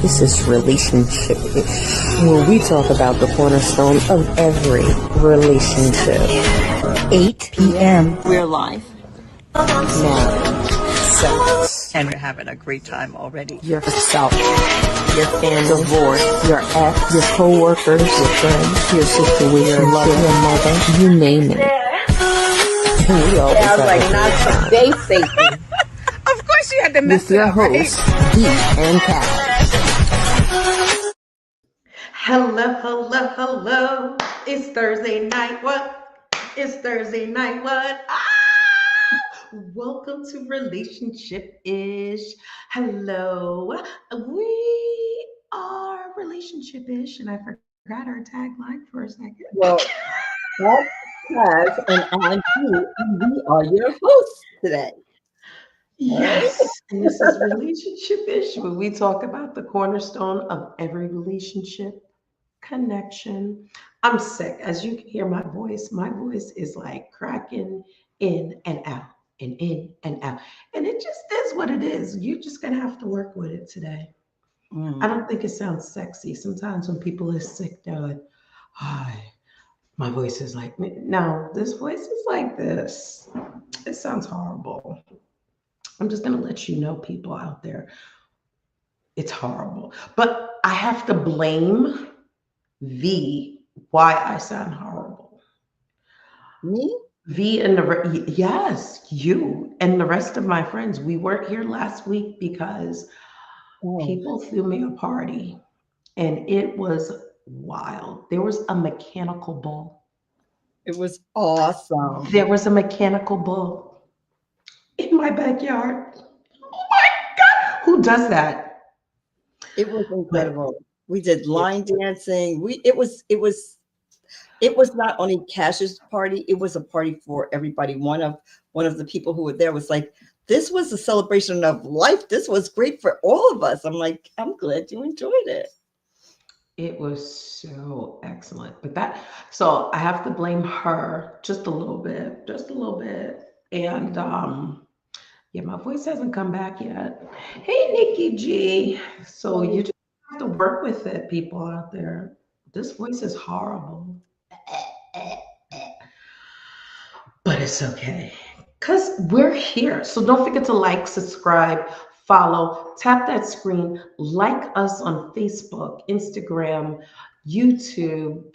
This is Relationship Ish, where we talk about the cornerstone of every relationship. 8 p.m. We're live. Marriage, sex, And we're having a great time already. yourself, your family, divorce, your ex, your co-workers, your friends, your sister with your lover, your mother, you name it. We always I was like, have not today, Satan. Of course you had to mess with your hosts, Geek and Cal. Hello. It's Thursday night. What? It's Thursday night. What? Welcome to Relationship Ish. Hello. We are Relationship Ish, and I forgot our tagline for a second. Well, that's Kaz and I'm you, and we are your hosts today. Yes, and this is Relationship Ish, where we talk about the cornerstone of every relationship connection. I'm sick. As you can hear my voice is like cracking in and out and in and out. And it just is what it is. You're just going to have to work with it today. I don't think it sounds sexy. Sometimes when people are sick, they're like, hi, my voice is like, no, this voice is like this. It sounds horrible. I'm just going to let you know, people out there, it's horrible. But I have to blame why I sound horrible. Me? And yes, you and the rest of my friends. We weren't here last week because people threw me a party and it was wild. There was a mechanical bull. It was awesome. There was a mechanical bull in my backyard. Oh my God. Who does that? It was incredible. We did line dancing. It was not only Cash's party, it was a party for everybody. One of the people who were there was like, this was a celebration of life. This was great for all of us. I'm like, I'm glad you enjoyed it. It was so excellent. So I have to blame her just a little bit, And yeah, my voice hasn't come back yet. Hey, Nikki G. So you just have to work with it, people out there. This voice is horrible. But it's okay because we're here. So don't forget to like, subscribe, follow, tap that screen, like us on Facebook, Instagram, YouTube,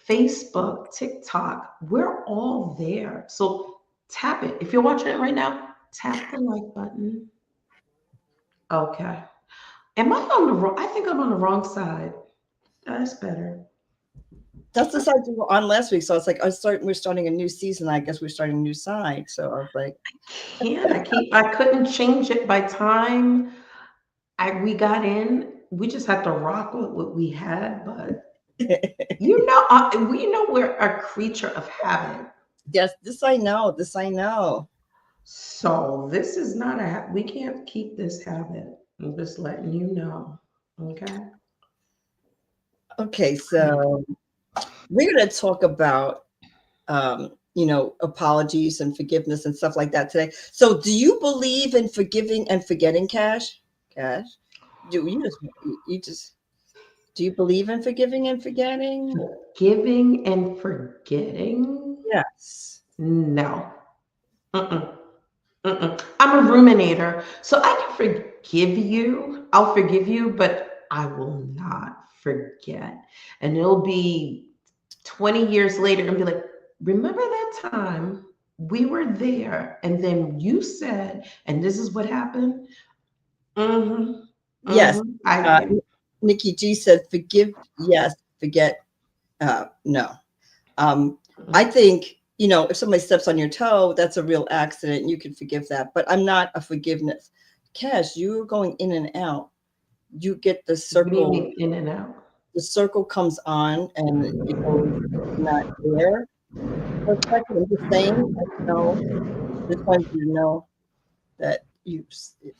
Facebook, TikTok. We're all there. So tap it. If you're watching it right now, tap the like button. Okay. Am I on the wrong? I think I'm on the wrong side. That's better. That's the side we were on last week. So it's like we're starting a new season. I guess we're starting a new side. So I was like, I couldn't change it by time we got in. We just had to rock with what we had, but we know we're a creature of habit. yes, this I know. So this is not we can't keep this habit. I'm just letting you know. Okay. Okay, so we're going to talk about, apologies and forgiveness and stuff like that today. So do you believe in forgiving and forgetting, Cash? Cash? Do you believe in forgiving and forgetting? Forgiving and forgetting? Yes. No. Mm-mm. Mm-mm. I'm a ruminator, so I can forgive you. I'll forgive you, but I will not forget. And it'll be 20 years later and be like, remember that time we were there and then you said, and this is what happened? Mm-hmm. Yes. Mm-hmm. Nikki G said, forgive, yes, forget, no. I think, if somebody steps on your toe, that's a real accident. You can forgive that. But I'm not a forgiveness. Cash, you're going in and out. You get the circle. What do you mean in and out? The circle comes on and it goes not there. For a second, I'm just saying, just wanted you to know that you,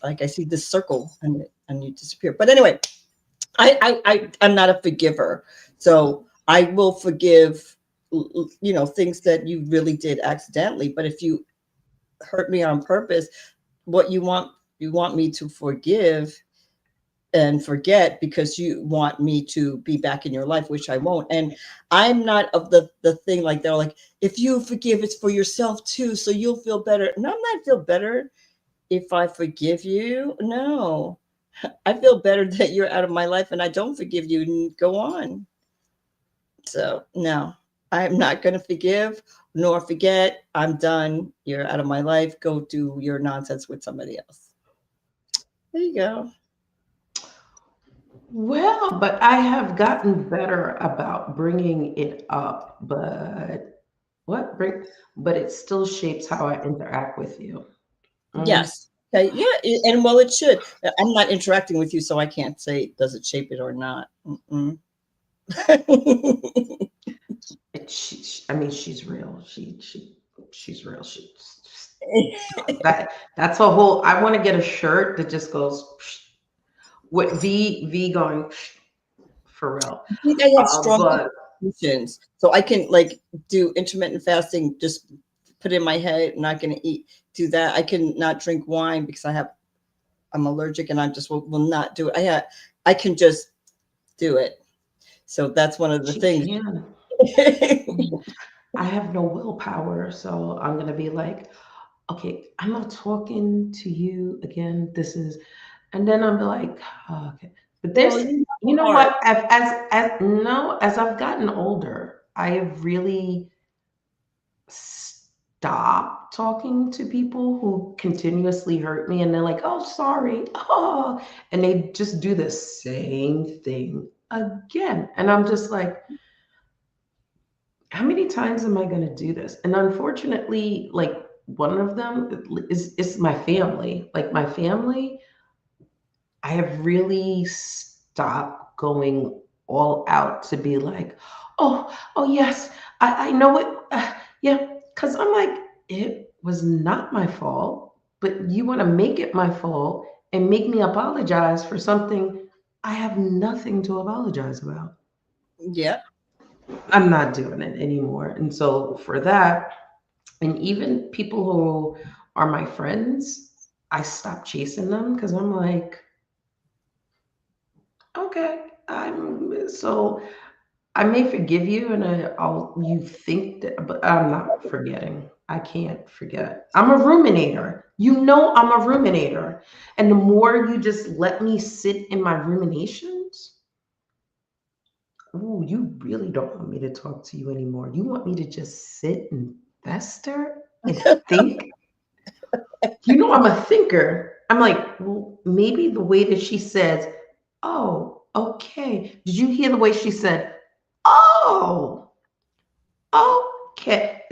like, I see this circle and you disappear. But anyway, I'm not a forgiver. So I will forgive, things that you really did accidentally. But if you hurt me on purpose, what you want me to forgive and forget because you want me to be back in your life, which I won't. And I'm not of the thing like they're like, if you forgive, it's for yourself too, so you'll feel better. No, I'm not feel better if I forgive you. No, I feel better that you're out of my life and I don't forgive you and go on. So no, I'm not going to forgive nor forget. I'm done. You're out of my life. Go do your nonsense with somebody else. There you go. Well, but I have gotten better about bringing it up, but what bring, but it still shapes how I interact with you. Mm. Yes. Okay. Yeah. And well, it should. I'm not interacting with you, so I can't say does it shape it or not. Mm-mm. I mean, she's real. She's real. That's a whole. I want to get a shirt that just goes with V going for real. I think I have strong But emotions, so I can like do intermittent fasting. Just put in my head, not going to eat. Do that. I can not drink wine because I'm allergic, and I just will not do it. I can just do it. So that's one of the she things. can. I have no willpower, so I'm gonna be like, okay, I'm not talking to you again. This is, and then I'm like, oh, okay. But Well, there's, you you know are. what? As no, as I've gotten older, I have really stopped talking to people who continuously hurt me, and they're like, oh, sorry, oh, and they just do the same thing again, and I'm just like, how many times am I going to do this? And unfortunately, like one of them is my family. Like my family, I have really stopped going all out to be like, oh yes, I know it. Yeah, because I'm like, it was not my fault, but you want to make it my fault and make me apologize for something I have nothing to apologize about. Yeah. I'm not doing it anymore. And so for that, and even people who are my friends, I stopped chasing them because I'm like, okay, I'm so I may forgive you and I'll you think that, but I'm not forgetting. I can't forget. I'm a ruminator. You know I'm a ruminator. And the more you just let me sit in my ruminations, ooh, you really don't want me to talk to you anymore. You want me to just sit and fester and think. You know, I'm a thinker. I'm like, well, maybe the way that she says, oh, okay. Did you hear the way she said, oh, okay.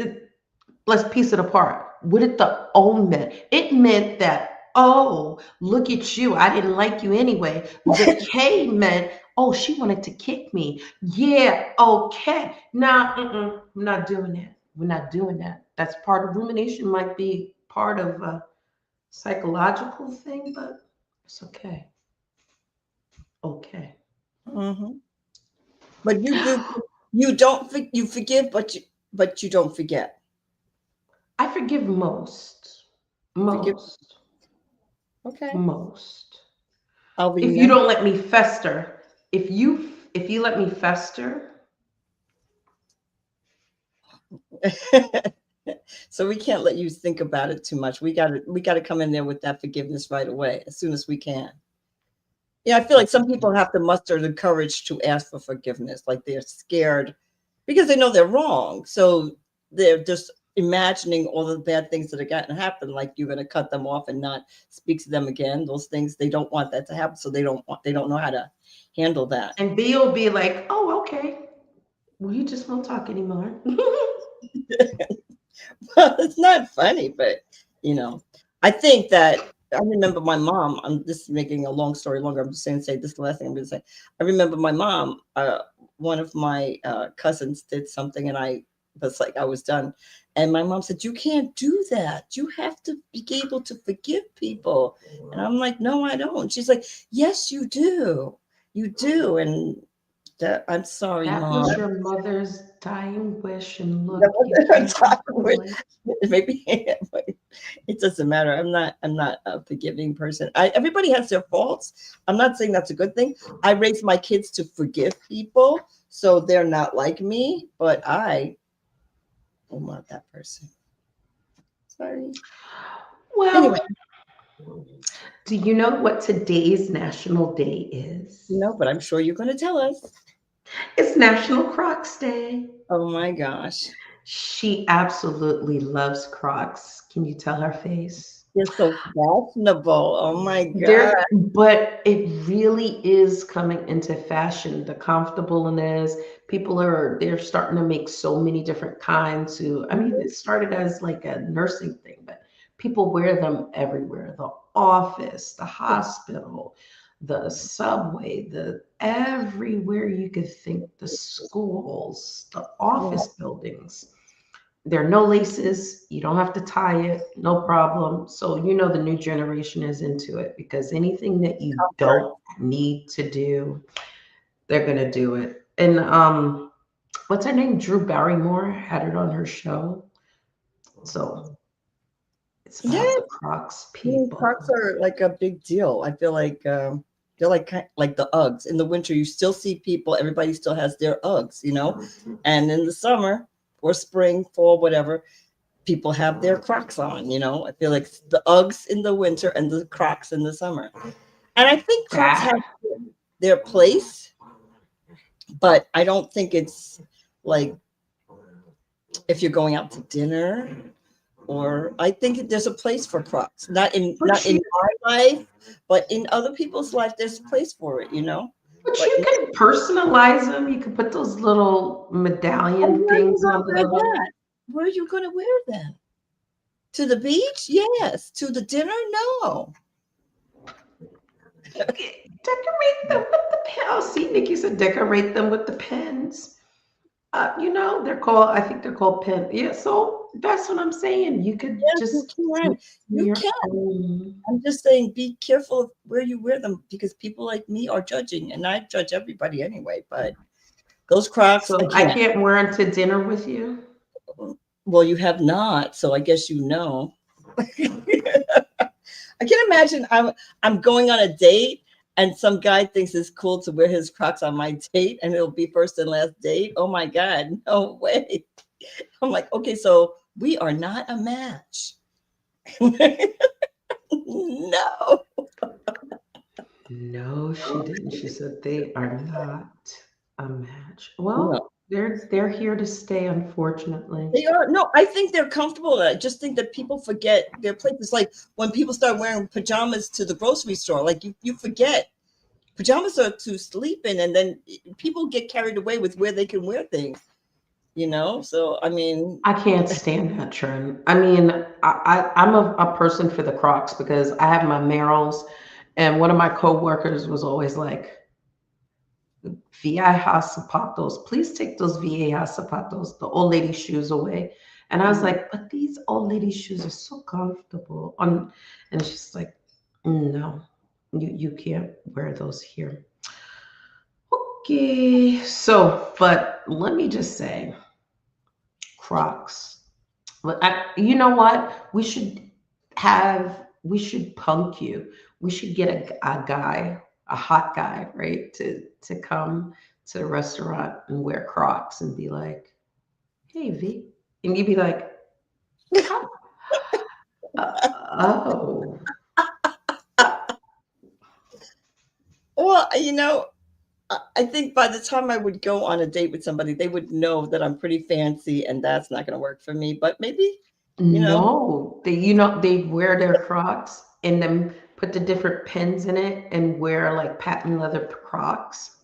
Let's piece it apart. What did the O meant? It meant that, oh, look at you. I didn't like you anyway. The K meant, oh, she wanted to kick me. Yeah, okay. Nah, I'm not doing that. We're not doing that. That's part of rumination, might be part of psychological thing, but it's okay. Okay. Hmm. But you do. You don't. You forgive, but you don't forget. I forgive most. You forgive. Most. Okay. Most. I'll If you remember. don't let me fester, if you let me fester, So we can't let you think about it too much. We got to come in there with that forgiveness right away as soon as we can. Yeah, I feel like some people have to muster the courage to ask for forgiveness, like they're scared because they know they're wrong. So they're just imagining all the bad things that are going to happen, like you're going to cut them off and not speak to them again. Those things they don't want that to happen, so they don't know how to handle that. and B will be like, oh, okay. Well, you just won't talk anymore. Well, it's not funny, but you know, I think that I remember my mom. I'm just making a long story longer. I'm just saying, say this is the last thing I'm going to say. I remember my mom. One of my cousins did something, and I was like, I was done. And my mom said, "You can't do that. You have to be able to forgive people." And I'm like, "No, I don't." She's like, "Yes, you do. You do." And I'm sorry, That Mom. was your mother's dying wish, and That look, you wasn't her can't time, control it. maybe it doesn't matter. I'm not a forgiving person. Everybody has their faults. I'm not saying that's a good thing. I raise my kids to forgive people, so they're not like me. But I am not that person. Sorry. Well, Anyway, do you know what today's National Day is? no, but I'm sure you're going to tell us. It's National Crocs Day. Oh my gosh, She absolutely loves Crocs. Can you tell her face? you're so fashionable. Oh my god. But it really is coming into fashion. The comfortableness, they're starting to make so many different kinds. I mean, it started as like a nursing thing, but people wear them everywhere. The office, the hospital, the subway, the everywhere you could think, the schools, the Yeah. office buildings. There are no laces. You don't have to tie it. No problem. So you know the new generation is into it because anything that you Comfort. don't need to do, they're gonna do it. And what's her name? Drew Barrymore had it on her show. So it's Yeah, about the Crocs I mean, people. Crocs are like a big deal. I feel like they're like the Uggs. In the winter, you still see people. Everybody still has their Uggs, And in the summer or spring, fall, whatever, people have their Crocs on. I feel like the Uggs in the winter and the Crocs in the summer. And I think Crocs That have their place, but I don't think it's like if you're going out to dinner, or I think there's a place for Crocs. Not in but you my life, but in other people's life, there's a place for it. but But you can personalize them. You can put those little medallion where are you things gonna on wear them. that? Where are you gonna wear them? To the beach? Yes. To the dinner? No. You can decorate them with the pins. Oh, see, Nikki said decorate them with the pins. I think they're called pins. Yeah, so that's what I'm saying. You could Yes, you just can. do You your can. own. I'm just saying, be careful of where you wear them because people like me are judging, and I judge everybody anyway. But those Crocs, I So I can't. can't wear them to dinner with you. Well, you have not, so I guess you know. I can imagine I'm going on a date and some guy thinks it's cool to wear his Crocs on my date and it'll be first and last date. Oh my God, no way. I'm like, okay, so we are not a match. No. No, she didn't. She said they are not a match. Well, No. they're here to stay, unfortunately. They are no, I think they're comfortable. I just think that people forget their places. Like when people start wearing pajamas to the grocery store, like you forget pajamas are to sleep in, and then people get carried away with where they can wear things. So I mean, I can't stand that trend. I mean, I'm a person for the Crocs because I have my Merrills, and one of my coworkers was always like, "VI zapatos, please take those VA zapatos, the old lady shoes away." And I was like, "But these old lady shoes are so comfortable." And she's like, "No, you can't wear those here." Okay, so but let me just say, Crocs. But you know what? We should punk you. We should get a guy, a hot guy, right, to come to the restaurant and wear Crocs and be like, "Hey, V," and you'd be like, "How? Oh, well, I think by the time I would go on a date with somebody, they would know that I'm pretty fancy, and that's not going to work for me. But maybe, you know, no." They wear their Crocs and then put the different pins in it and wear like patent leather Crocs.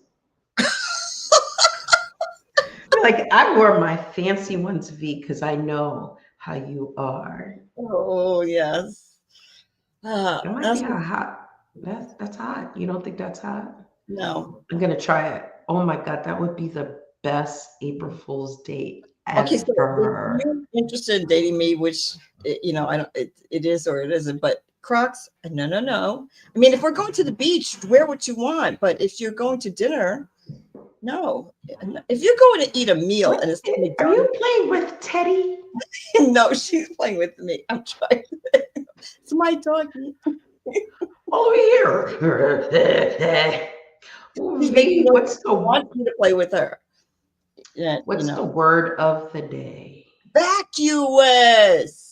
Like I wore my fancy ones, V, because I know how you are. oh yes, That might be that's a hot. That's hot. You don't think that's hot? no. I'm gonna try it. Oh my god, that would be the best April Fool's date Okay, so if ever. you're interested in dating me, which I don't, it is or it isn't, but Crocs, no, no. I mean, if we're going to the beach, wear what you want. But if you're going to dinner, No. If you're going to eat a meal and it's Are you playing with Teddy? no, she's playing with me. I'm trying. It's my doggy. Over here. She's making V, what's I want you to play with her. Yeah, the word of the day? vacuous.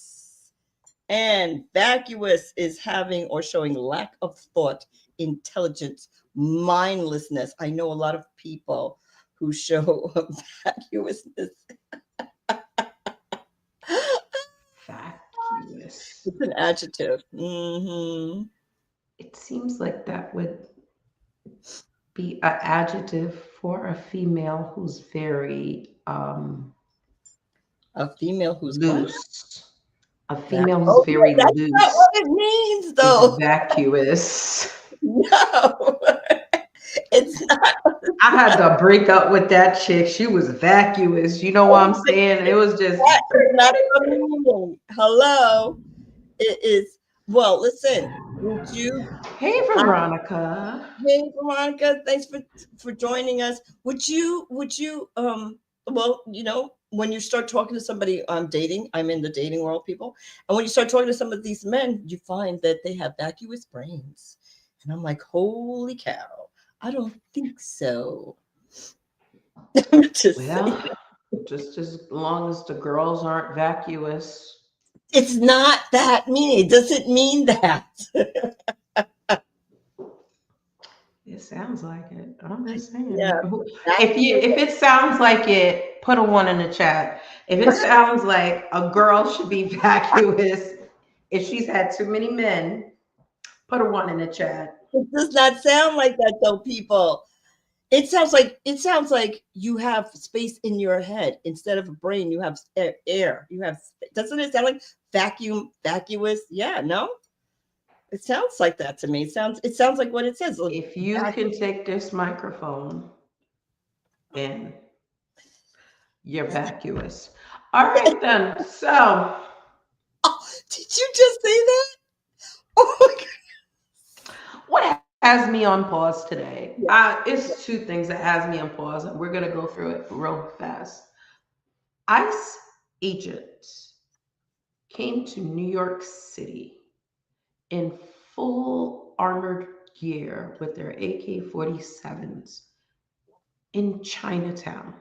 And vacuous is having or showing lack of thought, intelligence, mindlessness. I know a lot of people who show vacuousness. Vacuous. It's an adjective. Mm-hmm. It seems like that would be an adjective for a female who's very A female who's what? loose. A female who's Oh, very that's not loose what it means, is though. vacuous. No, it's not. I had to break up with that chick. She was vacuous. You know what I'm saying? It was just That is not the meaning. Hello. It is. Well, listen. Would you? Hey Veronica. Hey, Veronica. Thanks for joining us. Would you? Well, when you start talking to somebody, dating. I'm in the dating world, people. And when you start talking to some of these men, you find that they have vacuous brains, and I'm like, holy cow! I don't think so. Just Well, saying. just as long as the girls aren't vacuous. It's not that mean. It doesn't mean that. It sounds like it. I'm just saying. Yeah. If it sounds like it, put a one in the chat. If it sounds like a girl should be vacuous, if she's had too many men, put a one in the chat. It does not sound like that, though, people. It sounds like you have space in your head instead of a brain. You have air. Doesn't it sound like vacuous? Yeah, no. It sounds like that to me. It sounds like what it says. If you can take this microphone in, you're vacuous. All right then. So, did you just say that? Oh my God. what has me on pause today? It's two things that has me on pause, and we're gonna go through it real fast. ICE agents came to New York City in full armored gear with their AK-47s in Chinatown.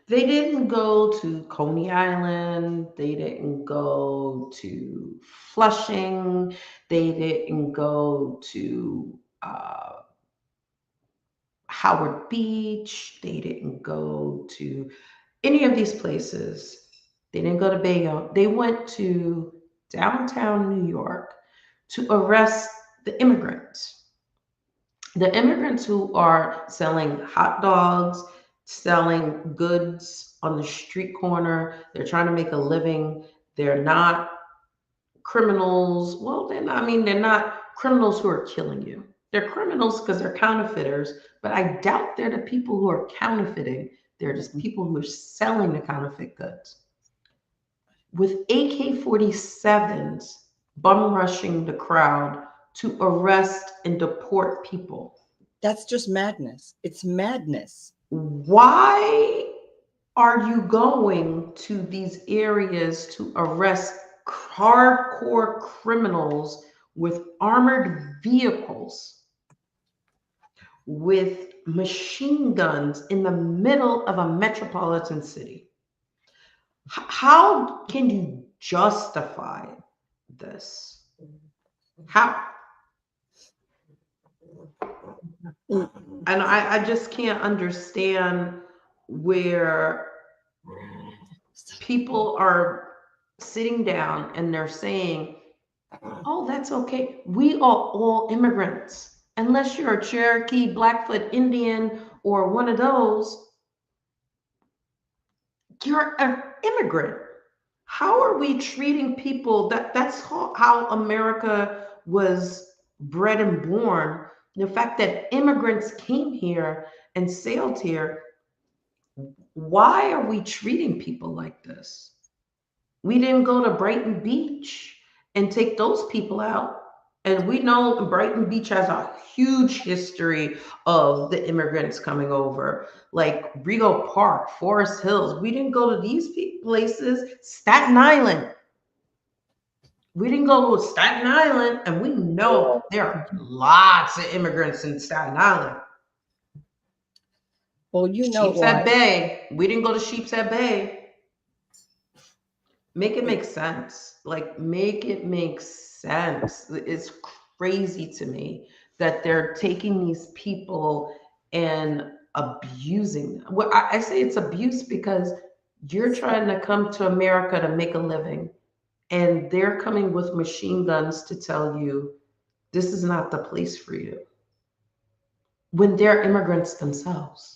They didn't go to Coney Island. They didn't go to Flushing. They didn't go to Howard Beach. They didn't go to any of these places. They didn't go to Bayonne. They went to downtown New York to arrest the immigrants. The immigrants who are selling hot dogs, selling goods on the street corner. They're trying to make a living. They're not criminals. Well, they're not criminals who are killing you. They're criminals because they're counterfeiters, but I doubt they're the people who are counterfeiting. They're just people who are selling the counterfeit goods. With AK-47s bum rushing the crowd to arrest and deport people. That's just madness. It's madness. Why are you going to these areas to arrest hardcore criminals with armored vehicles, with machine guns in the middle of a metropolitan city? How can you justify this? How? And I just can't understand where people are sitting down and they're saying, oh, that's okay. We are all immigrants. Unless you're a Cherokee, Blackfoot Indian, or one of those, you're an immigrant. How are we treating people? That's how America was bred and born. The fact that immigrants came here and sailed here, why are we treating people like this? We didn't go to Brighton Beach and take those people out. And we know Brighton Beach has a huge history of the immigrants coming over, like Rego Park, Forest Hills. We didn't go to these places. Staten Island. We didn't go to Staten Island, and we know there are lots of immigrants in Staten Island. Well, you know Sheepshead why. Bay. We didn't go to Sheepshead Bay. Make it make sense. Like, make it make sense. It's crazy to me that they're taking these people and abusing them. Well, I say it's abuse because you're trying to come to America to make a living, and they're coming with machine guns to tell you this is not the place for you when they're immigrants themselves.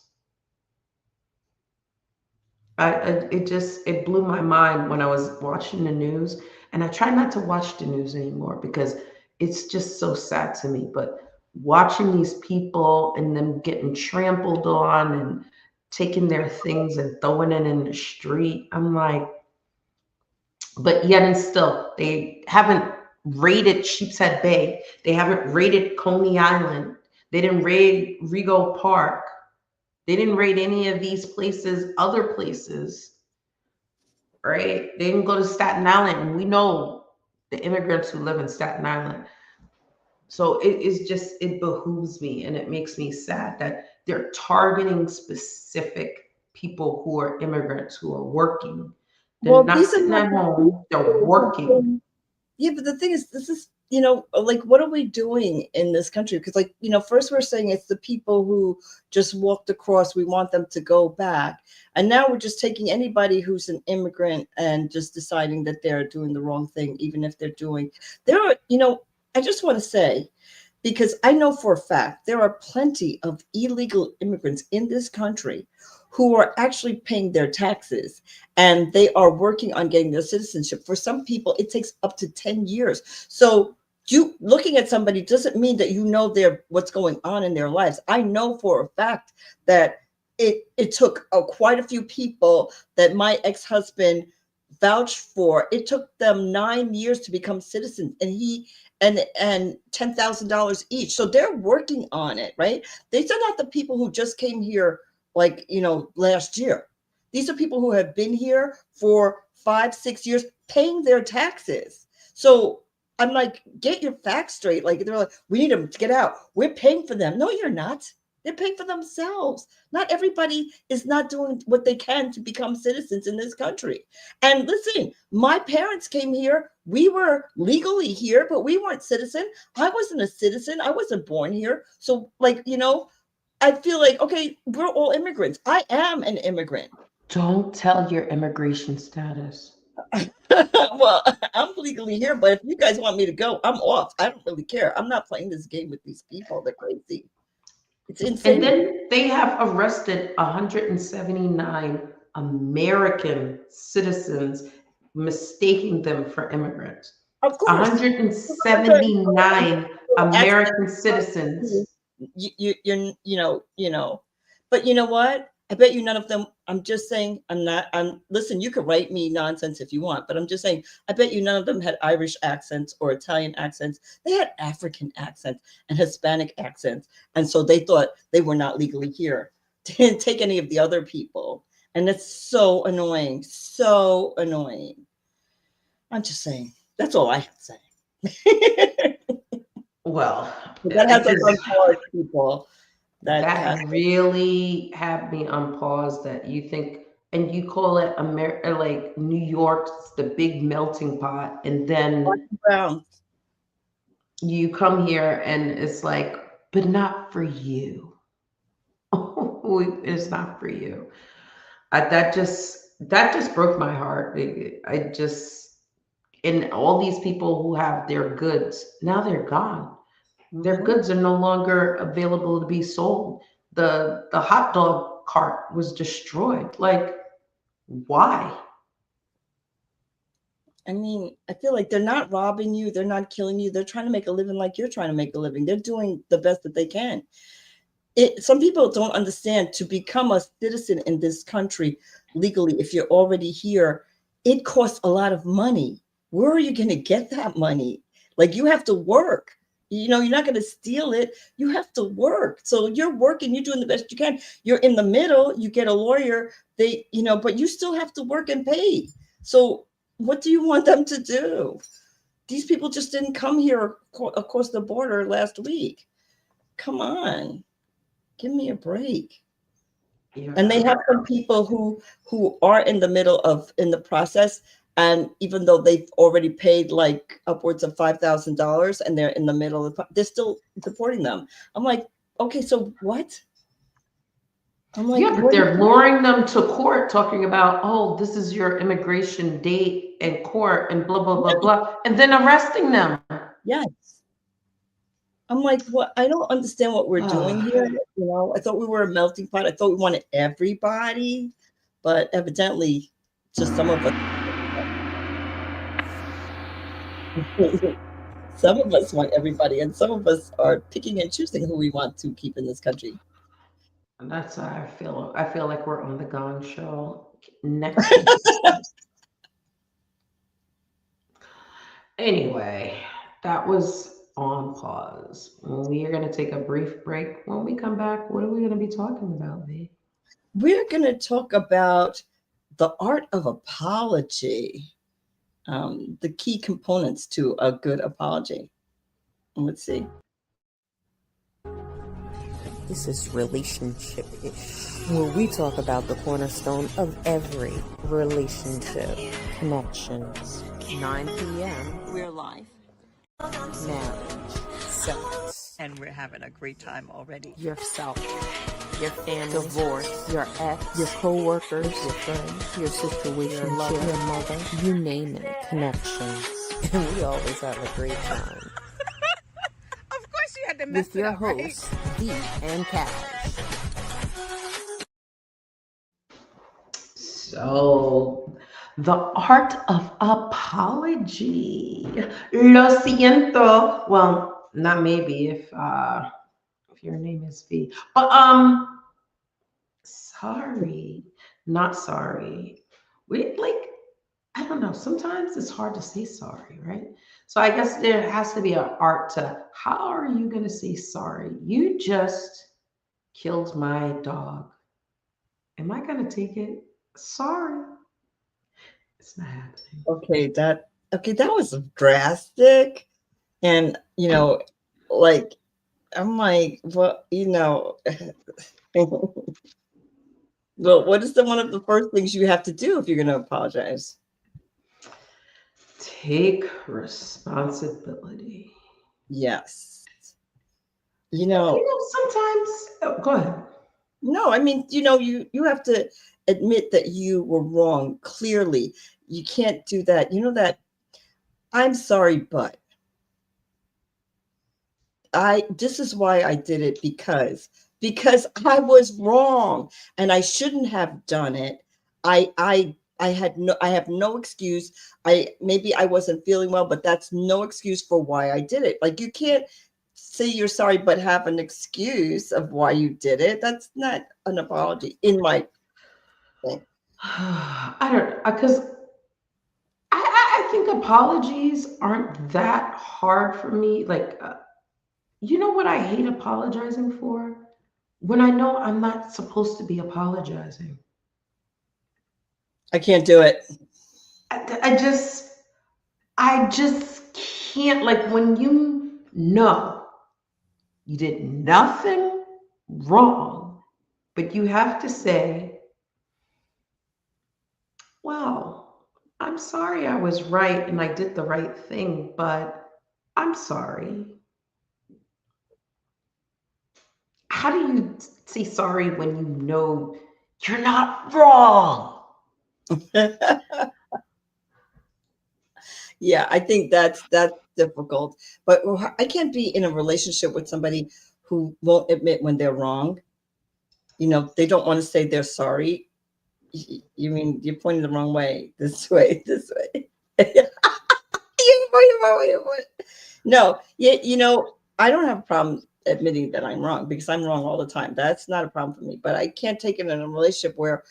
It blew my mind when I was watching the news, and I try not to watch the news anymore because it's just so sad to me. But watching these people and them getting trampled on and taking their things and throwing it in the street, I'm like, but yet and still, they haven't raided Sheepshead Bay. They haven't raided Coney Island. They didn't raid Rego Park. They didn't raid any of these places, other places, right? They didn't go to Staten Island, and we know the immigrants who live in Staten Island. So it is just, it behooves me and it makes me sad that they're targeting specific people who are immigrants who are working. They're Well, not these are sitting not at the home, they're people who've working. been. Yeah, but the thing is, this is, like, what are we doing in this country? Because, like, first we're saying it's the people who just walked across, we want them to go back. And now we're just taking anybody who's an immigrant and just deciding that they're doing the wrong thing, even if they're doing, I just want to say, because I know for a fact there are plenty of illegal immigrants in this country who are actually paying their taxes and they are working on getting their citizenship. For some people, it takes up to 10 years. So you looking at somebody doesn't mean that what's going on in their lives. I know for a fact that it took quite a few people that my ex-husband vouched for. It took them 9 years to become citizens, and $10,000 each. So they're working on it, right? These are not the people who just came here like, last year. These are people who have been here for 5-6 years paying their taxes. So I'm like, get your facts straight. Like, they're like, we need them to get out. We're paying for them. No, you're not. They're paying for themselves. Not everybody is not doing what they can to become citizens in this country. And listen, my parents came here. We were legally here, but we weren't citizen. I wasn't a citizen. I wasn't born here. So, like, I feel like, okay, we're all immigrants. I am an immigrant. Don't tell your immigration status. Well, I'm legally here, but if you guys want me to go, I'm off. I don't really care. I'm not playing this game with these people. They're crazy. It's And insane. then they have arrested 179 American citizens, mistaking them for immigrants. Of course. 179 American citizens. But you know what? I bet you none of them, I'm just saying, listen, you could write me nonsense if you want, but I'm just saying, I bet you none of them had Irish accents or Italian accents. They had African accents and Hispanic accents. And so they thought they were not legally here. They didn't take any of the other people. And it's so annoying. So annoying. I'm just saying. That's all I have to say. Well, That has us on pause, people. that really had me on pause that you think, and you call it America, like New York's the big melting pot, and then Brown. you come here and it's like, but not for you. It's not for you. That just broke my heart. And all these people who have their goods, now they're gone. Their goods are no longer available to be sold. The hot dog cart was destroyed. Like, why? I mean, I feel like they're not robbing you. They're not killing you. They're trying to make a living like you're trying to make a living. They're doing the best that they can. Some people don't understand, to become a citizen in this country legally, if you're already here, it costs a lot of money. Where are you going to get that money? Like you have to work. You're not going to steal it. You have to work. So you're working, you're doing the best you can. You're in the middle, you get a lawyer, but you still have to work and pay. So what do you want them to do? These people just didn't come here across the border last week. Come on, give me a break. Yeah. And they have some people who are in the process, and even though they've already paid like upwards of $5,000 and they're in the middle they're still deporting them. I'm like, okay, so what? I'm like, Yeah, but they're luring them to court talking about, oh, this is your immigration date in court and blah, blah, blah, blah, and then arresting them. Yes. I'm like, what? I don't understand what we're doing here. I thought we were a melting pot. I thought we wanted everybody, but evidently just some of us. Some of us want everybody, and some of us are picking and choosing who we want to keep in this country. And that's how I feel. I feel like we're on the Gong Show. Next. Anyway, that was on pause. We are going to take a brief break. When we come back, what are we going to be talking about, V? We're going to talk about the art of apology, the key components to a good apology. Let's see. This is Relationship-ish, where we talk about the cornerstone of every relationship. Connections. 9 p.m. We're live. Marriage. Sex. And we're having a great time already. Yourself. Your family. Divorce. Your ex. Your co-workers. Your friends. Your situation. Your lover. Your mother. You name it. Connections. And we always have a great time. Of course you had to mess With your it up, right? hosts, V and Cash. So, the art of apology. Lo siento. Well, not maybe if your name is V. But sorry. Not sorry. I don't know. Sometimes it's hard to say sorry, right? So I guess there has to be an art to how are you going to say sorry? You just killed my dog. Am I going to take it? Sorry. It's not happening. Okay, that was drastic. And like I'm like, well, well, what is one of the first things you have to do if you're going to apologize? Take responsibility. Yes. Sometimes, go ahead. No, I mean, you have to admit that you were wrong. Clearly, you can't do that. That I'm sorry, but this is why I did it because I was wrong and I shouldn't have done it. I have no excuse. Maybe I wasn't feeling well, but that's no excuse for why I did it. Like you can't say you're sorry, but have an excuse of why you did it. That's not an apology in my thing. I don't, because I think apologies aren't that hard for me. Like, you know what I hate apologizing for? When I know I'm not supposed to be apologizing. I can't do it. I just can't. Like when you know you did nothing wrong, but you have to say, well, I'm sorry I was right and I did the right thing, but I'm sorry. How do you say sorry when you know you're not wrong? Yeah, I think that's difficult. But I can't be in a relationship with somebody who won't admit when they're wrong. They don't want to say they're sorry. You mean you're pointing the wrong way? This way. No, I don't have a problem admitting that I'm wrong because I'm wrong all the time. That's not a problem for me. But I can't take it in a relationship where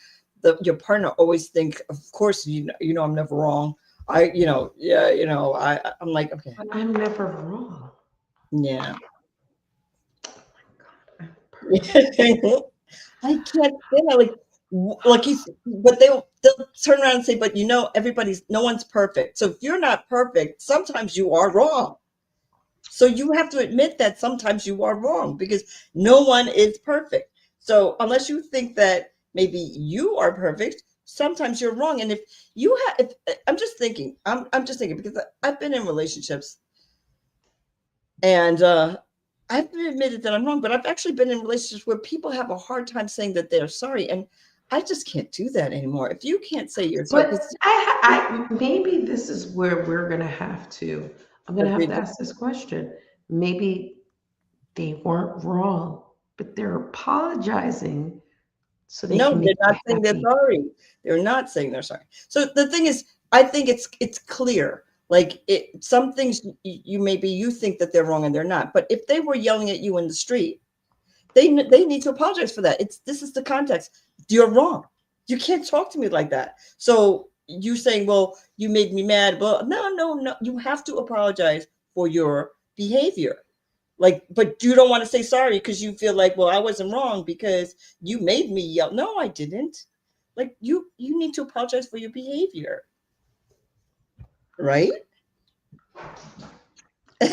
your partner always think, of course, I'm never wrong. I'm like, okay, But I'm never wrong. yeah. I'm I can't stand that. Like he's, but they'll turn around and say, but no one's perfect. So if you're not perfect, sometimes you are wrong. So you have to admit that sometimes you are wrong because no one is perfect. So unless you think that maybe you are perfect, sometimes you're wrong. And if you have, if, I'm just thinking because I've been in relationships and I've admitted that I'm wrong, but I've actually been in relationships where people have a hard time saying that they're sorry. And I just can't do that anymore. If you can't say you're sorry, But because maybe this is where we're gonna have to. I'm gonna have agreed to with ask this question. Maybe they weren't wrong, but they're apologizing so they no, can make they're you not saying they're happy. sorry. They're not saying they're sorry. So the thing is, I think it's clear. Like some things you maybe you think that they're wrong and they're not. But if they were yelling at you in the street, they need to apologize for that. This is the context. You're wrong. You can't talk to me like that. So you saying, well, you made me mad. Well, no. You have to apologize for your behavior. Like, but you don't want to say sorry because you feel like, well, I wasn't wrong because you made me yell. No, I didn't. Like you need to apologize for your behavior, right?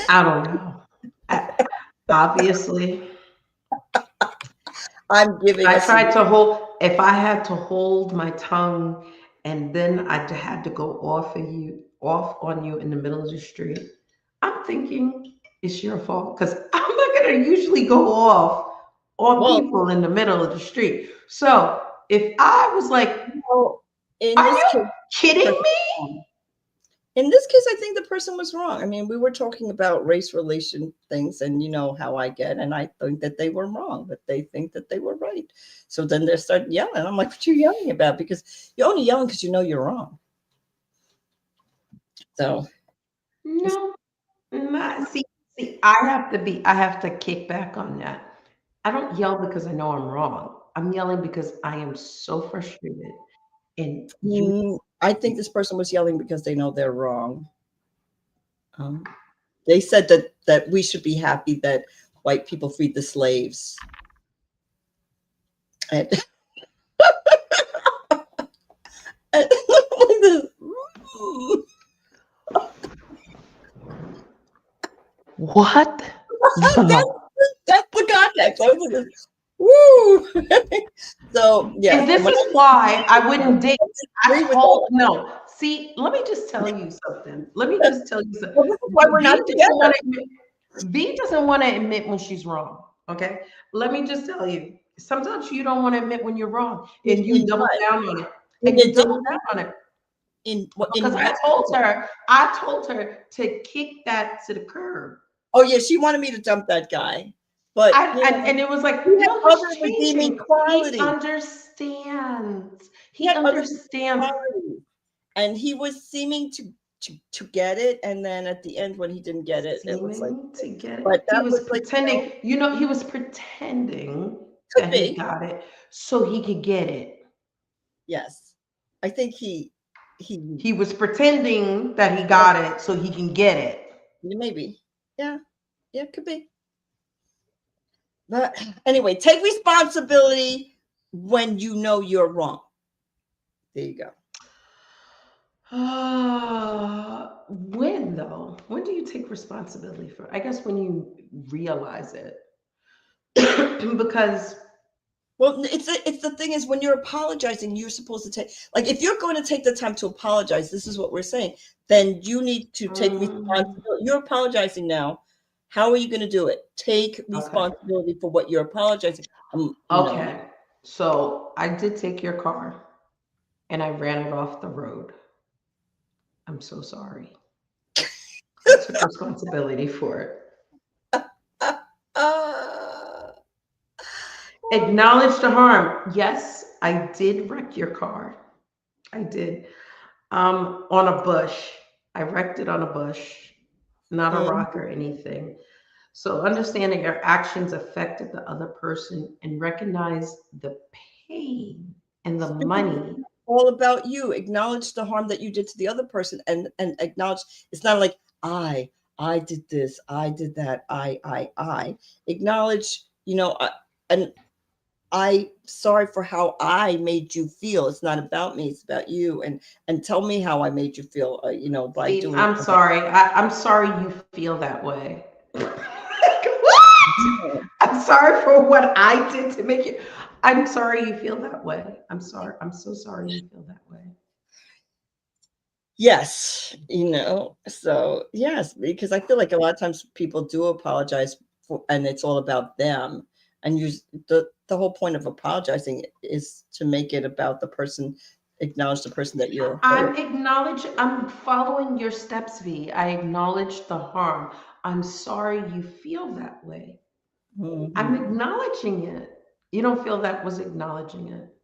I don't know. I, obviously, I'm giving I a tried solution. to hold. If I had to hold my tongue, and then I had to go off on you in the middle of the street, I'm thinking it's your fault because I'm not gonna usually go off on Well, people in the middle of the street. So if I was like, well, in "Are this you case, the kidding person me?" was wrong. In this case, I think the person was wrong. I mean, we were talking about race relation things, and you know how I get, and I think that they were wrong, but they think that they were right. So then they start yelling. I'm like, what are you yelling about? Because you're only yelling because you know you're wrong. So No, not see. I have to kick back on that. I don't yell because I know I'm wrong. I'm yelling because I am so frustrated. And you, I think this person was yelling because they know they're wrong. Um, they said that we should be happy that white people freed the slaves. And, and what that's, the? that's the context. I was like, woo. So yes, And and this when is I why I wouldn't date. agree I with that, told no. See, let me just tell you something. Let me just tell you something. well, this is why we're not V doesn't together. want to admit. V doesn't want to admit when she's wrong. Okay. Let me just tell you. Sometimes you don't want to admit when you're wrong, and you In double what? down on it. In And the you double dating? down on it In what? because In what? I told her to kick that to the curb. Oh yeah, she wanted me to dump that guy, but I, and it was he like, had no, other he's redeeming changing. He qualities. understands. He He had other understands. qualities, and he was seeming to get it. And then at the end, when he didn't get it, it was like, Seeming to get it. but He that was was like, pretending, he was pretending could that he be. got it so he could get it. Yes, I think he He was pretending that he yeah, got it so he can get it. maybe yeah, yeah, could be. But anyway, take responsibility when you know you're wrong. There you go. When though? When do you take responsibility for? I guess when you realize it. Because Well, it's the thing is when you're apologizing, you're supposed to take like if you're going to take the time to apologize, this is what we're saying, then you need to take um, responsibility. You're apologizing now. How are you going to do it? Take okay. responsibility for what you're apologizing. You know, Okay. So I did take your car and I ran it off the road. I'm so sorry. I took responsibility for it. uh, Acknowledge the harm. Yes, I did wreck your car. I did. On a bush. I wrecked it on a bush, not a mm, rock or anything. So understand that your actions affected the other person and recognize the pain and the money. all about you. Acknowledge the harm that you did to the other person, and acknowledge it's not like I did this, I did that, I. Acknowledge, and I sorry for how I made you feel. It's not about me, it's about you. And tell me how I made you feel, by See, doing I'm something. sorry. I'm sorry you feel that way. What? I'm sorry for what I did to make you. I'm sorry you feel that way. I'm sorry. I'm so sorry you feel that way. Yes, so yes, because I feel like a lot of times people do apologize for, and it's all about them. And the whole point of apologizing is to make it about the person, acknowledge the person that you're hurt. I'm following your steps, V. I acknowledge the harm. I'm sorry you feel that way. I'm Mhm, acknowledging it. You don't feel that was acknowledging it.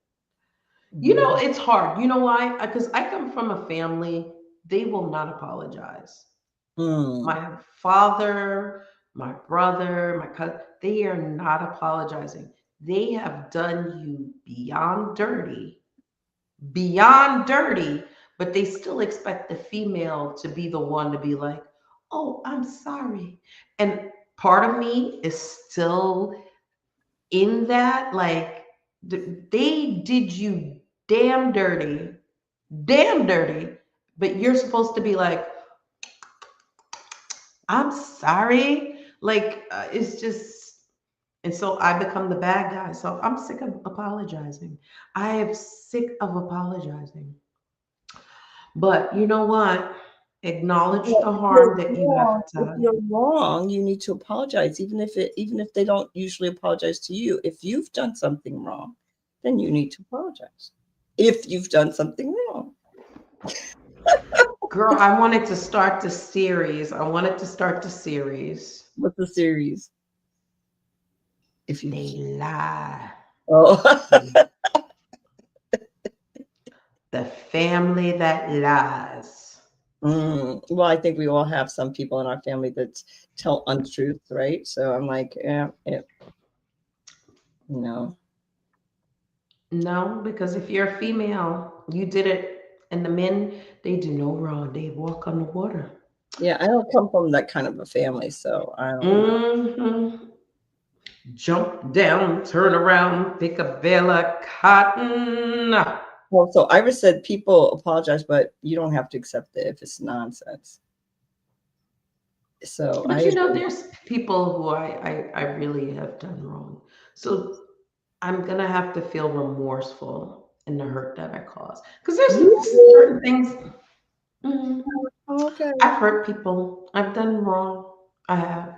mhm, It's hard. You know why? Because I come from a family, they will not apologize. mm. My father, my brother, my cousin, they are not apologizing. They have done you beyond dirty, but they still expect the female to be the one to be like, oh, I'm sorry. And part of me is still in that, like, they did you damn dirty, damn dirty, but you're supposed to be like, I'm sorry. Like, it's just, and so I become the bad guy. So I'm sick of apologizing. I am sick of apologizing. But you know what? Acknowledge Well, the harm that you have if done. you're wrong, you need to apologize, even if they don't usually apologize to you. If you've done something wrong, then you need to apologize. If you've done something wrong. Girl, I wanted to start the series. I wanted to start the series. What's the series? If you They lie. oh The family that lies. well, I think we all have some people in our family that tell untruths, right? So I'm like, yeah, you know. No, because if you're a female, you did it. And the men, they do no wrong. They walk on the water. Yeah, I don't come from that kind of a family, so I don't know. Hmm. Jump down, turn around, pick a bale of cotton. Well, so Iris said people apologize, but you don't have to accept it if it's nonsense. So I But agree. there's people who I really have done wrong. So I'm gonna have to feel remorseful in the hurt that I caused. Because there's Really? certain things. Mhm. Okay. I've hurt people. I've done wrong. I have.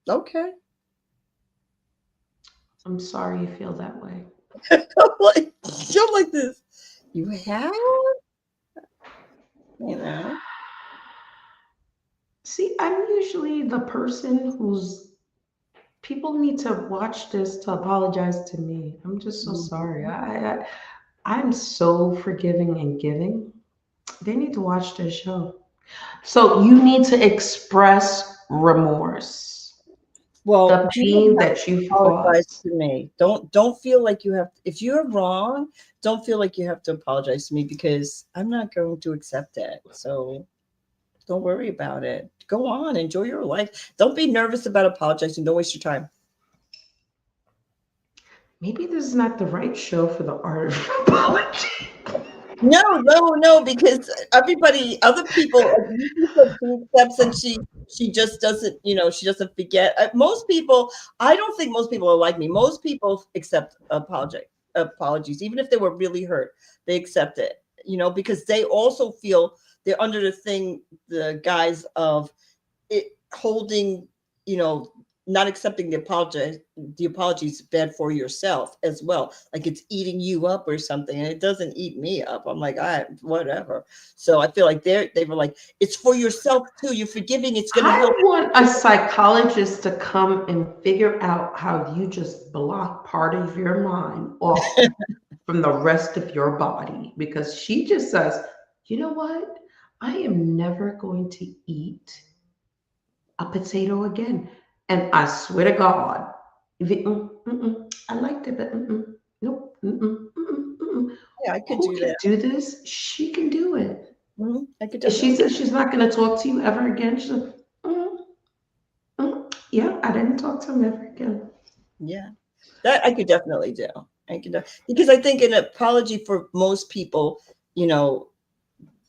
Okay. I'm sorry you feel that way. like, you're like this. You have, you know. See, I'm usually the person who's people need to watch this to apologize to me. I'm just so sorry. I'm so forgiving and giving. They need to watch this show. So you need to express remorse, Well, the you pain don't have that to you apologize caused. to me. Don't feel like you have. If you're wrong, don't feel like you have to apologize to me because I'm not going to accept it. So don't worry about it. Go on, enjoy your life. Don't be nervous about apologizing. Don't waste your time. Maybe this is not the right show for the art of apology. No, no, no, because other people, like you said, she accepts and she just doesn't, she doesn't forget. Most people, I don't think most people are like me. Most people accept apologies, even if they were really hurt, they accept it, because they also feel they're under the guise of it holding, you know, not accepting the apologies bad for yourself as well. Like it's eating you up or something. And it doesn't eat me up. I'm like, whatever. So I feel like they were like, it's for yourself too. You're forgiving, it's gonna I help. want a psychologist to come and figure out how you just block part of your mind off from the rest of your body because she just says, you know what? I am never going to eat a potato again. And I swear to God, if it, I liked it, but nope. Yeah, I could Who do can that. do this? She can do it. I could If she definitely do says she's not going to talk to you ever again, she's like, yeah, I didn't talk to him ever again. Yeah, that I could definitely do. I could because I think an apology for most people, you know,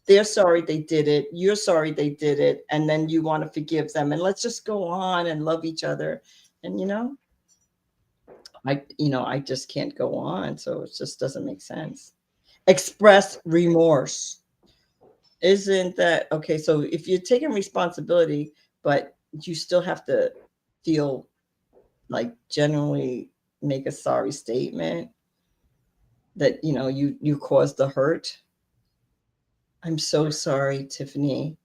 they're sorry they did it. You're sorry they did it, and then you want to forgive them, and let's just go on and love each other. And I just can't go on. So it just doesn't make sense. Express remorse. Isn't that okay? So if you're taking responsibility, but you still have to feel like genuinely make a sorry statement that you caused the hurt. I'm so sorry, Tiffany.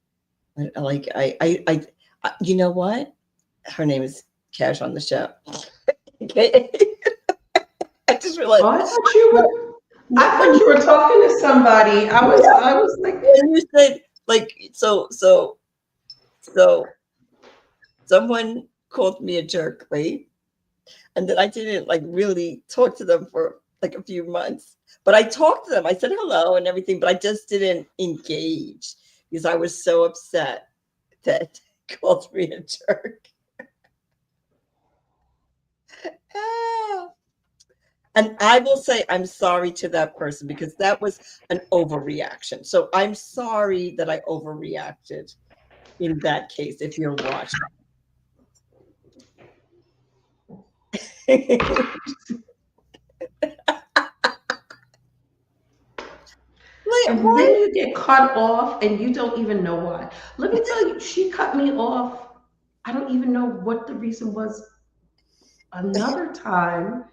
Like you know what? Her name is Cash on the show. Okay. I just realized Oh, I thought you that were. I thought you were talking to somebody. I was like, when you said like so someone called me a jerk, right? And then I didn't like really talk to them for like a few months. But I talked to them. I said hello and everything, but I just didn't engage because I was so upset that they called me a jerk. Ah. And I will say I'm sorry to that person because that was an overreaction. So I'm sorry that I overreacted in that case, if you're watching. Like, and then what? you get cut off and you don't even know why. Let me tell you, she cut me off. I don't even know what the reason was another time.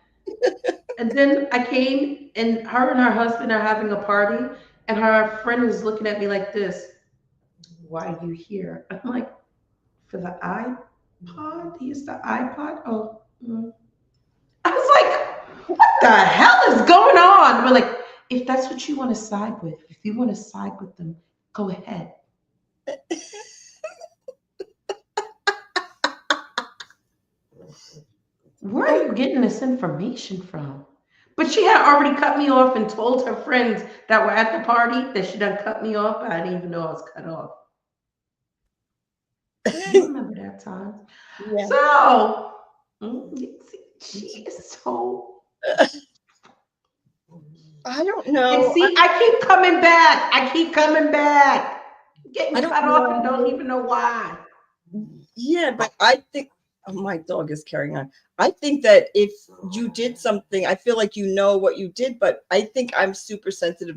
And then I came and her husband are having a party and her friend is looking at me like this. Why are you here? I'm like, for the iPod? He used the iPod? Oh. I was like, what the hell is going on? We're like, if that's what you want to side with, if you want to side with them, go ahead. Where are you getting this information from? But she had already cut me off and told her friends that were at the party that she done cut me off. I didn't even know I was cut off. You remember that time? Yeah. So, she is so. I don't And know. see, I keep coming back. I keep coming back. Getting I don't cut off and don't know. even know why. Yeah, but I think my dog is carrying on. I think that if you did something, I feel like you know what you did, but I think I'm hypersensitive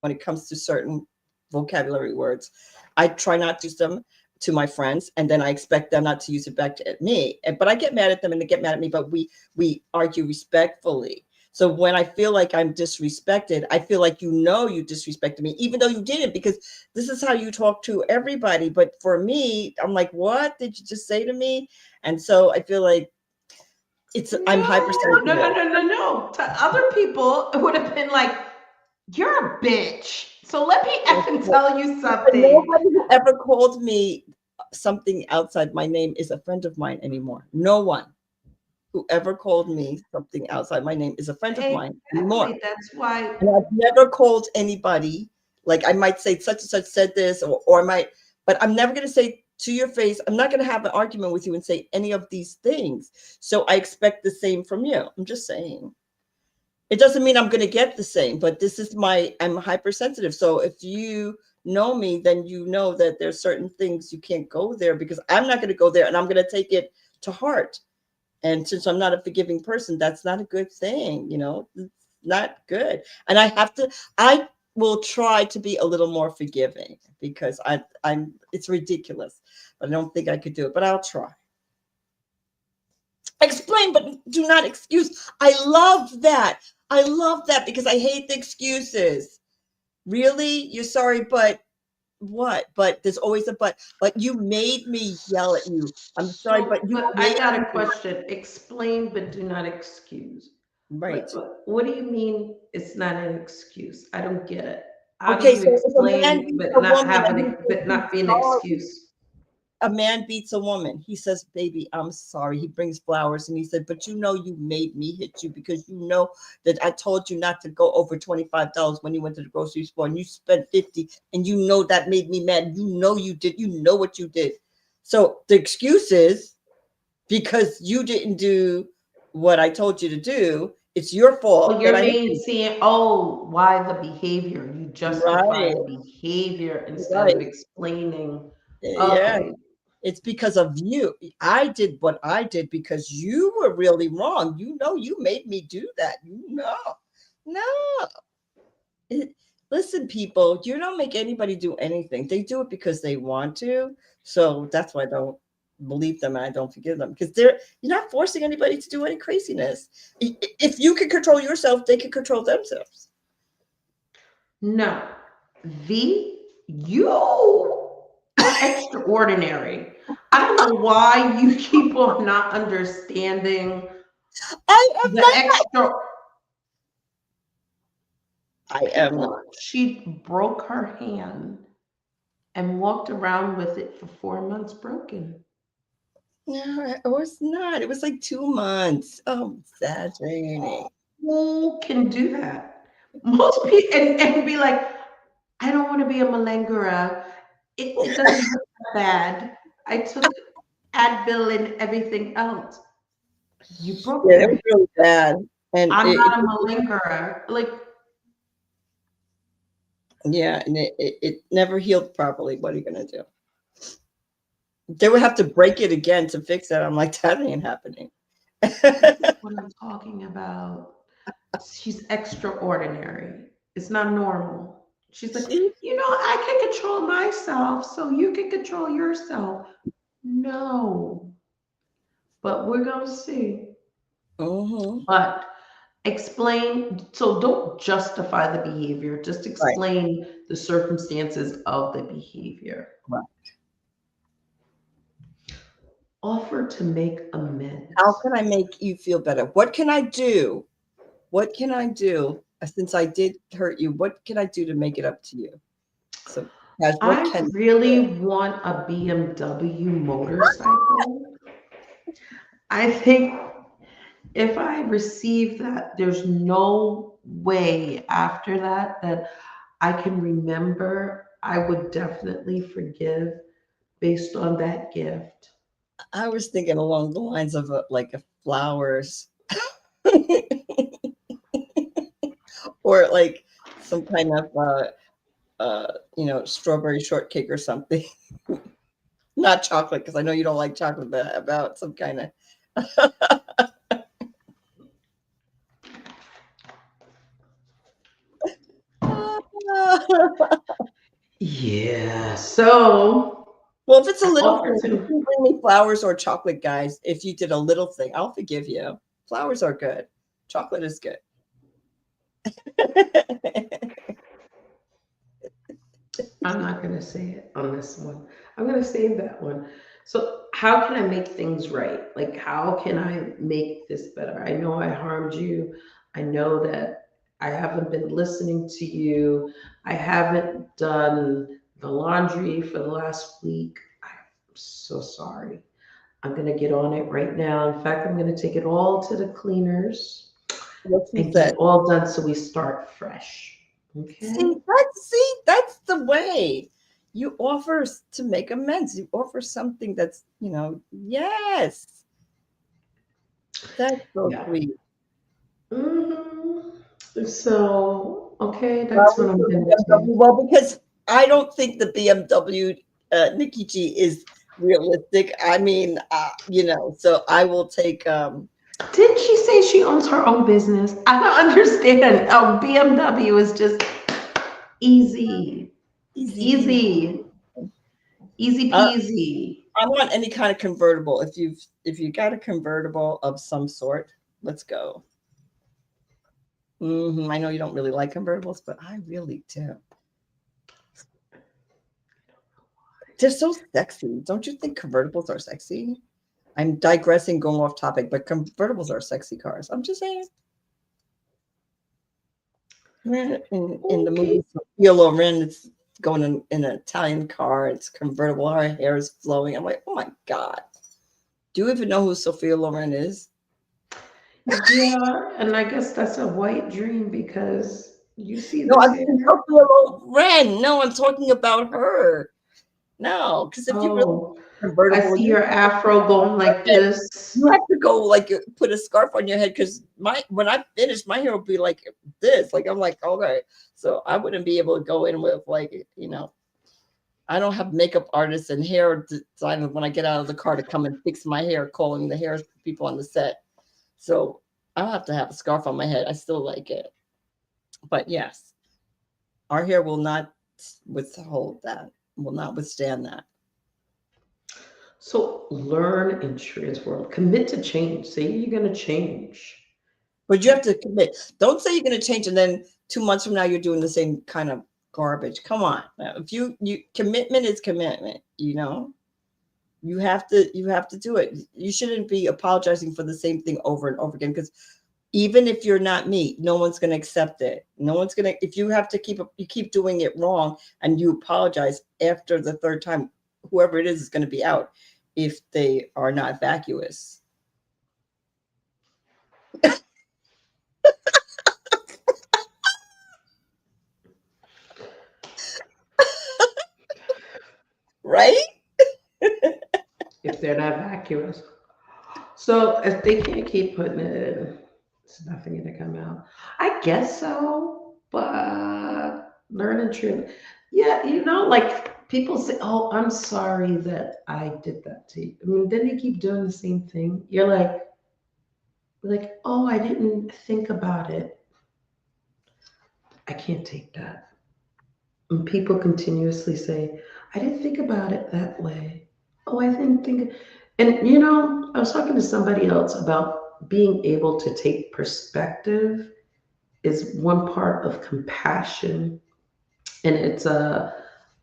when it comes to certain vocabulary words. I try not to use them to my friends, and then I expect them not to use it back at me. But I get mad at them, and they get mad at me. But we argue respectfully. So when I feel like I'm disrespected, I feel like you disrespected me, even though you didn't, because this is how you talk to everybody. But for me, I'm like, what did you just say to me? And so I feel like I'm No, no, no, hypersensitive. no, no, no. To other people, it would have been like, you're a bitch. So let me effing tell you But something. nobody who ever called me something outside my name is a friend of mine anymore. No one who ever called me something outside my name is a friend of mine anymore. Exactly. That's why. And I've never called anybody, like I might say such and such said this, or I might, but I'm never going to say to your face, I'm not going to have an argument with you and say any of these things. So I expect the same from you. I'm just saying. It doesn't mean I'm going to get the same, but I'm hypersensitive. So if you know me, then you know that there's certain things you can't go there because I'm not going to go there and I'm going to take it to heart. And since I'm not a forgiving person, that's not a good thing. It's not good. And I will try to be a little more forgiving because it's ridiculous, but I don't think I could do it, but I'll try. Explain, but do not excuse. I love that. I love that because I hate the excuses. Really? You're sorry, but what? But there's always a but. But you made me yell at you. I'm sorry, but So, you but I made got a me. question. Explain, but do not excuse. Right. What do you mean it's not an excuse? I don't get it. How do Okay, you so if a man explain beats but a not woman have and he an says but he's not be an sorry, excuse? a man beats a woman, he says, baby, I'm sorry. He brings flowers and he said, but you know, you made me hit you because you know that I told you not to go over $25 when you went to the grocery store and you spent 50 and you know that made me mad. You know you did. You know what you did. So the excuse is because you didn't do what I told you to do. It's your fault Well, that you're I hit being you. seeing, oh, why the behavior? You justify Right, the behavior instead of right. explaining, Yeah. okay, It's because of you. I did what I did because you were really wrong. You know, you made me do that. You know, no. It, listen, people, you don't make anybody do anything. They do it because they want to. So that's why I don't believe them and I don't forgive them because you're not forcing anybody to do any craziness. If you can control yourself, they can control themselves. no. You are extraordinary. I don't know why you keep on not understanding I am the not. extra. I am not. She broke her hand and walked around with it for 4 months broken. No, it was not. It was like 2 months. Oh, exaggerating. Who can do that? Most people and be like, I don't want to be a malingera. It doesn't hurt that bad. I took Advil and everything else. You broke Yeah, your it was hand. really bad. And I'm not a malingerer. Like, yeah, and it never healed properly. What are you gonna do? They would have to break it again to fix it. I'm like, that ain't happening. this is what I'm talking about. She's extraordinary. It's not normal. She's like, See? I can control myself, so you can control yourself. No, but we're gonna see. Mm-hmm. But explain, so don't justify the behavior, just Right. explain the circumstances of the behavior. Right. Offer to make How amends. can I make you feel better? What can I do? What can I do? Since I did hurt you, what can I do to make it up to you? So, guys, what I can really want a BMW motorcycle. I think if I receive that, there's no way after that that I can remember. I would definitely forgive based on that gift. I was thinking along the lines of like a flowers or like some kind of strawberry shortcake or something. Not chocolate, because I know you don't like chocolate, but about some kind of Yeah. So well, if it's a I little offer thing, if to. you bring me flowers or chocolate, guys, if you did a little thing, I'll forgive you. Flowers are good. Chocolate is good. I'm not going to say it on this one. I'm going to save that one. So, how can I make things right? Like, how can I make this better? I know I harmed you. I know that I haven't been listening to you. I haven't done the laundry for the last week. I'm so sorry. I'm going to get on it right now. In fact, I'm going to take it all to the cleaners What she and get said. it all done so we start fresh. Okay? See, that's the way. You offer to make amends. You offer something that's, yes. That's so Yeah. sweet. So, okay, that's what Flowers I'm for gonna do. BMW. Well, because I don't think the BMW Nikki G is realistic. I mean, so I will take Didn't she say she owns her own business? I don't understand. Oh, BMW is just easy, easy peasy. easy, easy Uh, peasy. I want any kind of convertible. If you got a convertible of some sort, let's go. I know you don't really like convertibles, but I really do. They're so sexy. Don't you think convertibles are sexy? I'm digressing, going off topic, but convertibles are sexy cars. I'm just saying. In the Okay. movie Kylo Ren, it's going in an Italian car. It's convertible. Her hair is flowing. I'm like, oh my God. Do you even know who Sophia Loren is? Yeah, and I guess that's a white dream because you see No, this I'm saying hair. Sophia Loren. No, I'm talking about her. No, because if you really Oh, I convertible, see your afro going like you this. have to go like put a scarf on your head because my when I finish, my hair will be like this. Like I'm like, okay. So I wouldn't be able to go in with I don't have makeup artists and hair designers when I get out of the car to come and fix my hair, calling the hair people on the set. So I'll have to have a scarf on my head. I still like it. But yes, our hair will not withhold that, will not withstand that. So learn and transform. Commit to change. Say you're going to change. But you have to commit. Don't say you're going to change and then 2 months from now you're doing the same kind of garbage. Come on. Now, if you commitment is commitment, you have to do it. You shouldn't be apologizing for the same thing over and over again because even if you're not me, no one's going to accept it. No one's going to if you have to keep doing it wrong and you apologize after the third time, whoever it is going to be out if they are not vacuous. Right? If they're not vacuous. So if they can't keep putting it in, it's nothing going to come out. I guess so, but learn and true. Yeah, like people say, "Oh, I'm sorry that I did that to you." I mean, then they keep doing the same thing. You're like, "Oh, I didn't think about it." I can't take that. And people continuously say, "I didn't think about it that way." Oh, I didn't think. And I was talking to somebody else about being able to take perspective is one part of compassion, and it's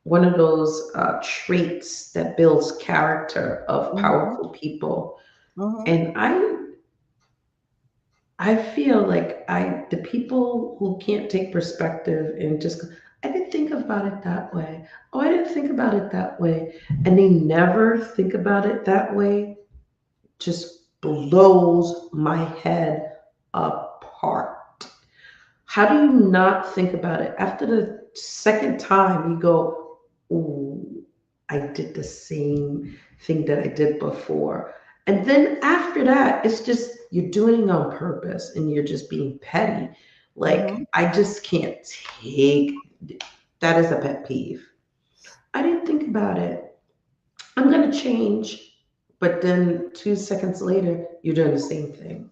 one of those traits that builds character of Mm-hmm. powerful people. Mm-hmm. And I feel like the people who can't take perspective and just I didn't think about it that way. Oh, I didn't think about it that way. And they never think about it that way just blows my head apart. How do you not think about it? After the second time, you go, "Ooh, I did the same thing that I did before." And then after that, it's just you're doing it on purpose and you're just being petty. Mm-hmm. Like, I just can't take that is a pet peeve. I didn't think about it. I'm going to change. But then 2 seconds later, you're doing the same thing.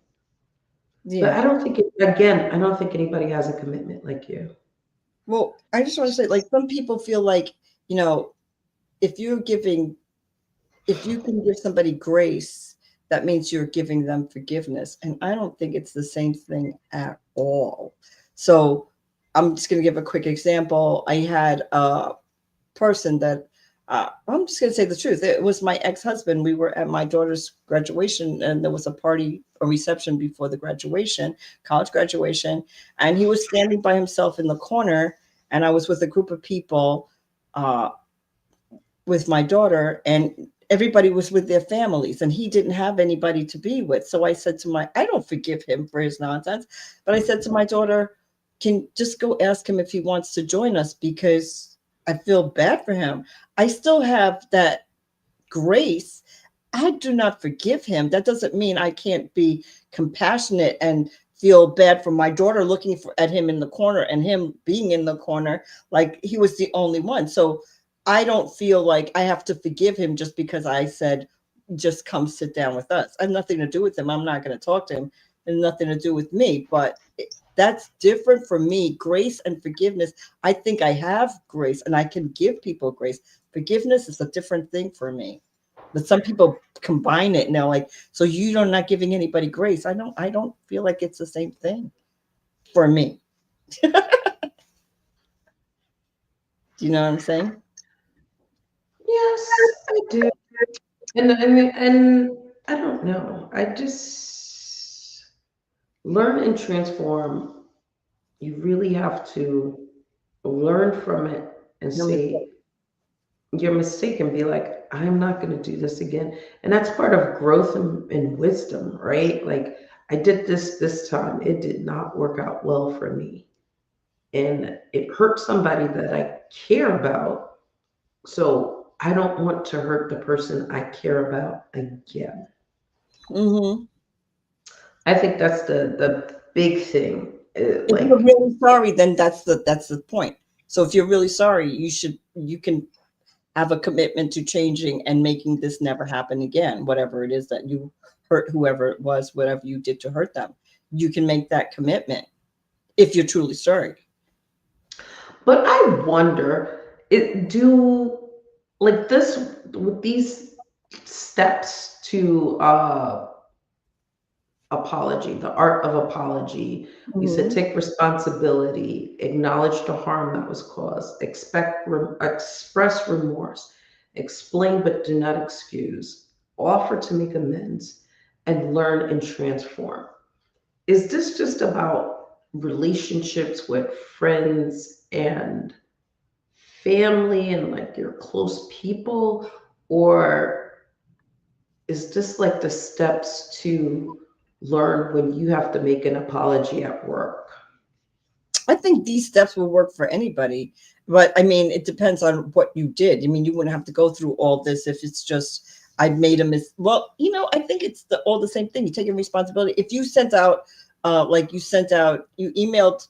But Yeah. I don't think, again, I don't think anybody has a commitment like you. Well, I just want to say, like, some people feel like, you know, if you're giving, if you can give somebody grace, that means you're giving them forgiveness. And I don't think it's the same thing at all. So I'm just going to give a quick example. I had a person that I'm just going to say the truth. It was my ex-husband. We were at my daughter's graduation, and there was a party, a reception before the graduation, college graduation, and he was standing by himself in the corner, and I was with a group of people uh, with my daughter, and everybody was with their families, and he didn't have anybody to be with. So I said to I don't forgive him for his nonsense, but I said to my daughter, can just go ask him if he wants to join us because I feel bad for him. I still have that grace. I do not forgive him. That doesn't mean I can't be compassionate and feel bad for my daughter looking at him in the corner and him being in the corner like he was the only one. So I don't feel like I have to forgive him just because I said, just come sit down with us. I have nothing to do with him. I'm not going to talk to him. And nothing to do with me. But that's different for me. Grace and forgiveness. I think I have grace and I can give people grace. Forgiveness is a different thing for me. But some people combine it now, like, so you're not giving anybody grace. I don't feel like it's the same thing for me. Do you know what I'm saying? Yes, I do. And I don't know. I just learn and transform. You really have to learn from it and No say mistake. your mistake and be like, I'm not going to do this again. And that's part of growth and wisdom, right? Like, I did this time. It did not work out well for me. And it hurt somebody that I care about. So I don't want to hurt the person I care about again. Mm-hmm. I think that's the big thing. If you're Like, really sorry, then that's the point. So if you're really sorry, you can have a commitment to changing and making this never happen again. Whatever it is that you hurt whoever it was, whatever you did to hurt them, you can make that commitment if you're truly sorry. but I wonder, do like this with these steps to apology, the art of apology. We said Mm-hmm. take responsibility, acknowledge the harm that was caused, express remorse, explain but do not excuse, offer to make amends, and learn and transform. Is this just about relationships with friends and family and like your close people? Or is this like the steps to learn when you have to make an apology at work? I think these steps will work for anybody, but I mean, it depends on what you did. I mean, you wouldn't have to go through all this if it's just I made a mis. Well, I think it's all the same thing. You're taking responsibility. If you sent out, you emailed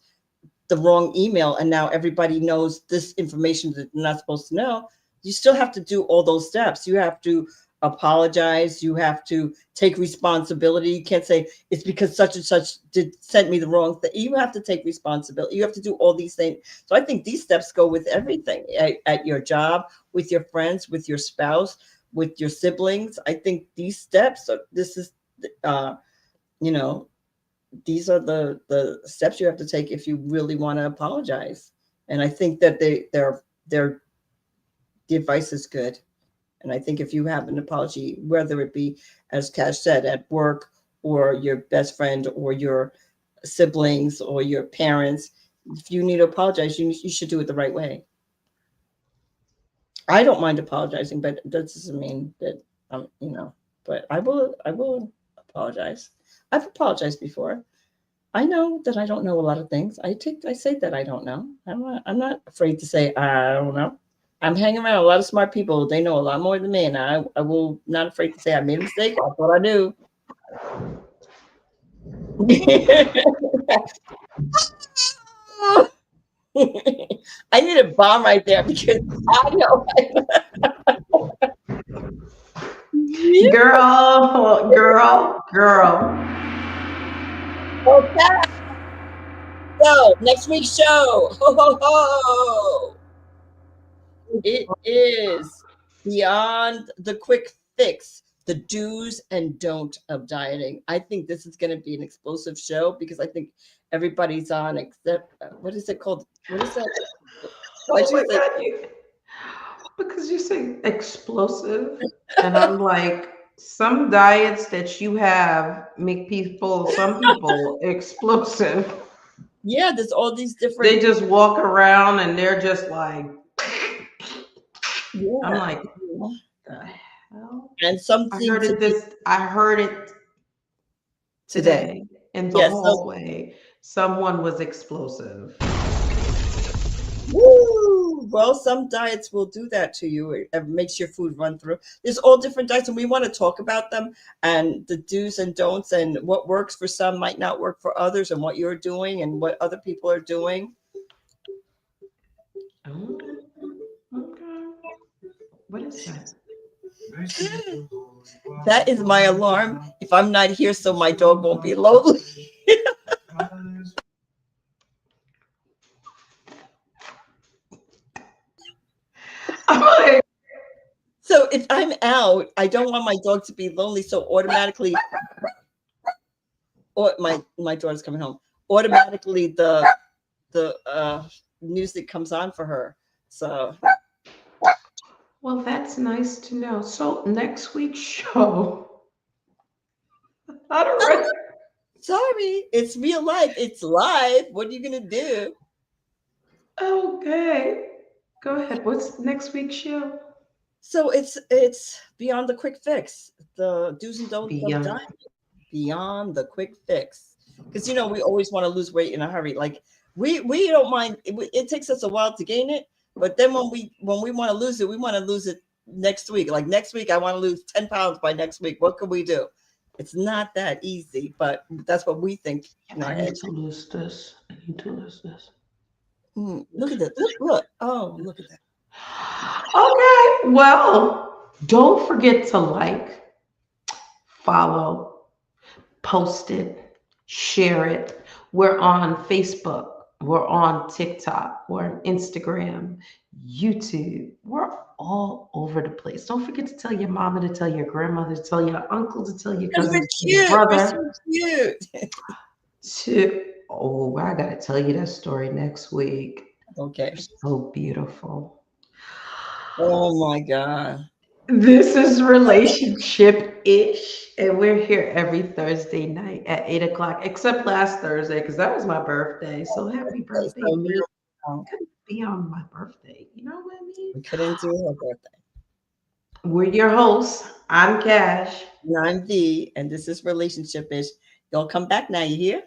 the wrong email, and now everybody knows this information that they're not supposed to know. You still have to do all those steps. You have to apologize. You have to take responsibility. You can't say it's because such and such did sent me the wrong thing. You have to take responsibility. You have to do all these things. So I think these steps go with everything at your job, with your friends, with your spouse, with your siblings. I think these steps are, this is, uh, you know, these are the steps you have to take if you really want to apologize. And I think that they're the advice is good. And I think if you have an apology, whether it be, as Cash said, at work or your best friend or your siblings or your parents, if you need to apologize, you should do it the right way. I don't mind apologizing, but that doesn't mean that but I will apologize. I've apologized before. I know that I don't know a lot of things. I say that I don't know. I'm not afraid to say I don't know. I'm hanging around a lot of smart people. They know a lot more than me, and I will not afraid to say I made a mistake. I thought I knew. I need a bomb right there because I know. Girl. Okay, so next week's show. Ho ho ho! It is beyond the quick fix, the do's and don't of dieting. I think this is going to be an explosive show because I think everybody's on except what is it called? What is that? Why'd Oh you my say? God, because you say explosive, and I'm like, some diets that you have make some people explosive. Yeah, there's all these They different. just walk around and they're just like, I'm Yeah, like, the hell? and something to be I heard it today. today in the Yeah, so hallway. Someone was explosive. woo! Well, some diets will do that to you. It makes your food run through. There's all different diets, and we want to talk about them and the do's and don'ts, and what works for some might not work for others, and what you're doing and what other people are doing. Oh, okay. What is that? That is my alarm. If I'm not here, so my dog won't be lonely. I'm like, So if I'm out, I don't want my dog to be lonely. So automatically, or my daughter's coming home. Automatically, the music comes on for her. So well, that's nice to know. So next week's show, I don't oh, know. sorry, it's real life. It's live. What are you gonna do? Okay. Go ahead. What's next week's show? So it's beyond the quick fix, the do's and don'ts of Beyond. diet, beyond the quick fix. Because we always want to lose weight in a hurry. Like we don't mind. It takes us a while to gain it, but then when we want to lose it, we want to lose it next week. Like next week, I want to lose 10 pounds by next week. What can we do? It's not that easy, but that's what we think in our I need heads. to lose this. I need to lose this. Look at that. Look. Oh, look at that. Okay. Well, don't forget to like, follow, post it, share it. We're on Facebook. We're on TikTok. We're on Instagram, YouTube. We're all over the place. Don't forget to tell your mama, to tell your grandmother, to tell your uncle, to tell your We're cousin, to tell your cute. We're brother. so cute. I gotta tell you that story next week. Okay. You're so beautiful. Oh my God. This is relationship ish, and we're here every Thursday night at 8 o'clock, except last Thursday because that was my birthday. So happy birthday, So me! um, Couldn't be on my birthday. You know what I mean? we couldn't do her birthday. We're your hosts. I'm Cash. And I'm V, and this is Relationship Ish. Don't come back now, you hear?